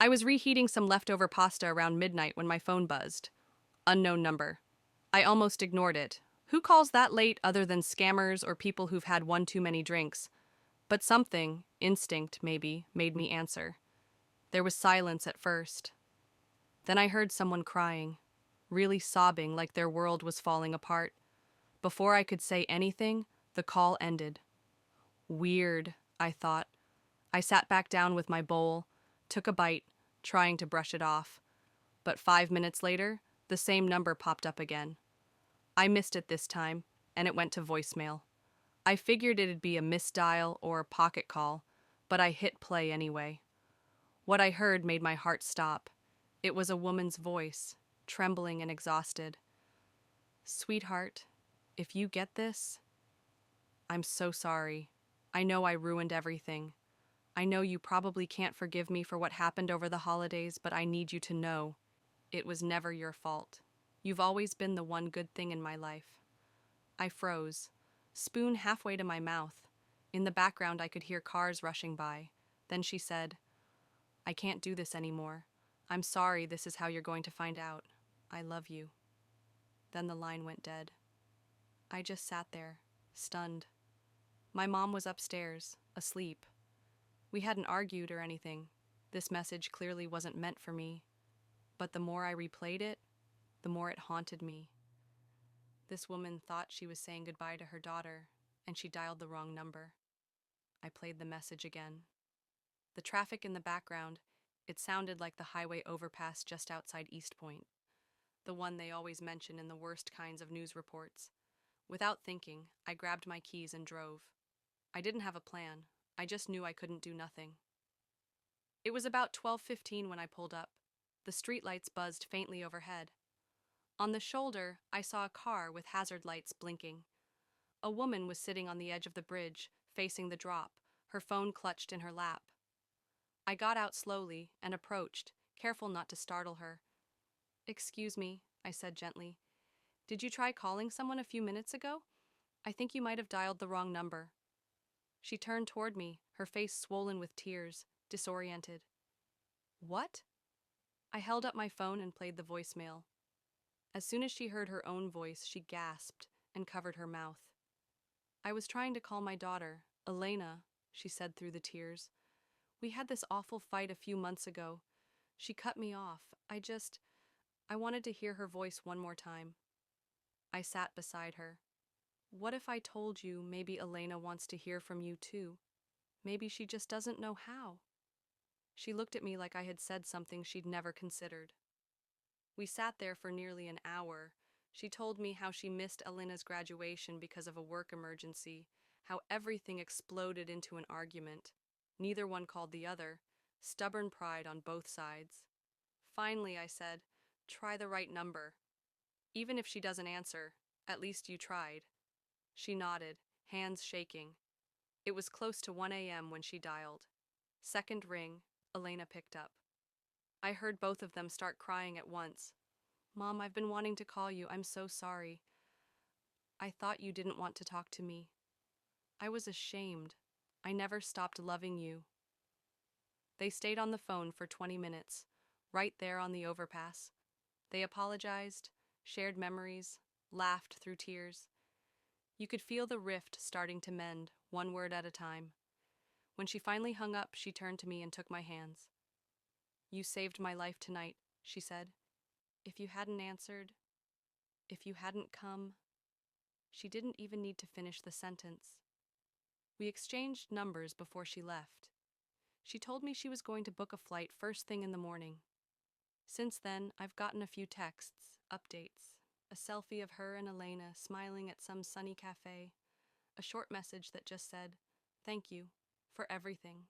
I was reheating some leftover pasta around midnight when my phone buzzed. Unknown number. I almost ignored it. Who calls that late other than scammers or people who've had one too many drinks? But something, instinct maybe, made me answer. There was silence at first. Then I heard someone crying, really sobbing like their world was falling apart. Before I could say anything, the call ended. Weird, I thought. I sat back down with my bowl, took a bite, trying to brush it off. But 5 minutes later, the same number popped up again. I missed it this time, and it went to voicemail. I figured it'd be a misdial or a pocket call, but I hit play anyway. What I heard made my heart stop. It was a woman's voice, trembling and exhausted. Sweetheart, if you get this, I'm so sorry. I know I ruined everything. I know you probably can't forgive me for what happened over the holidays, but I need you to know it was never your fault. You've always been the one good thing in my life. I froze, spoon halfway to my mouth. In the background, I could hear cars rushing by. Then she said, I can't do this anymore. I'm sorry this is how you're going to find out. I love you. Then the line went dead. I just sat there, stunned. My mom was upstairs, asleep. We hadn't argued or anything. This message clearly wasn't meant for me. But the more I replayed it, the more it haunted me. This woman thought she was saying goodbye to her daughter, and she dialed the wrong number. I played the message again. The traffic in the background, it sounded like the highway overpass just outside East Point, the one they always mention in the worst kinds of news reports. Without thinking, I grabbed my keys and drove. I didn't have a plan. I just knew I couldn't do nothing. It was about 12:15 when I pulled up. The streetlights buzzed faintly overhead. On the shoulder, I saw a car with hazard lights blinking. A woman was sitting on the edge of the bridge, facing the drop, her phone clutched in her lap. I got out slowly and approached, careful not to startle her. Excuse me, I said gently. Did you try calling someone a few minutes ago? I think you might have dialed the wrong number. She turned toward me, her face swollen with tears, disoriented. What? I held up my phone and played the voicemail. As soon as she heard her own voice, she gasped and covered her mouth. I was trying to call my daughter, Elena, she said through the tears. We had this awful fight a few months ago. She cut me off. I wanted to hear her voice one more time. I sat beside her. What if I told you maybe Elena wants to hear from you too? Maybe she just doesn't know how. She looked at me like I had said something she'd never considered. We sat there for nearly an hour. She told me how she missed Elena's graduation because of a work emergency, how everything exploded into an argument. Neither one called the other. Stubborn pride on both sides. Finally, I said, try the right number. Even if she doesn't answer, at least you tried. She nodded, hands shaking. It was close to 1 a.m. when she dialed. Second ring, Elena picked up. I heard both of them start crying at once. Mom, I've been wanting to call you. I'm so sorry. I thought you didn't want to talk to me. I was ashamed. I never stopped loving you. They stayed on the phone for 20 minutes, right there on the overpass. They apologized, shared memories, laughed through tears. You could feel the rift starting to mend, one word at a time. When she finally hung up, she turned to me and took my hands. You saved my life tonight, she said. If you hadn't answered, if you hadn't come. She didn't even need to finish the sentence. We exchanged numbers before she left. She told me she was going to book a flight first thing in the morning. Since then, I've gotten a few texts, updates, a selfie of her and Elena smiling at some sunny cafe, a short message that just said, "Thank you for everything."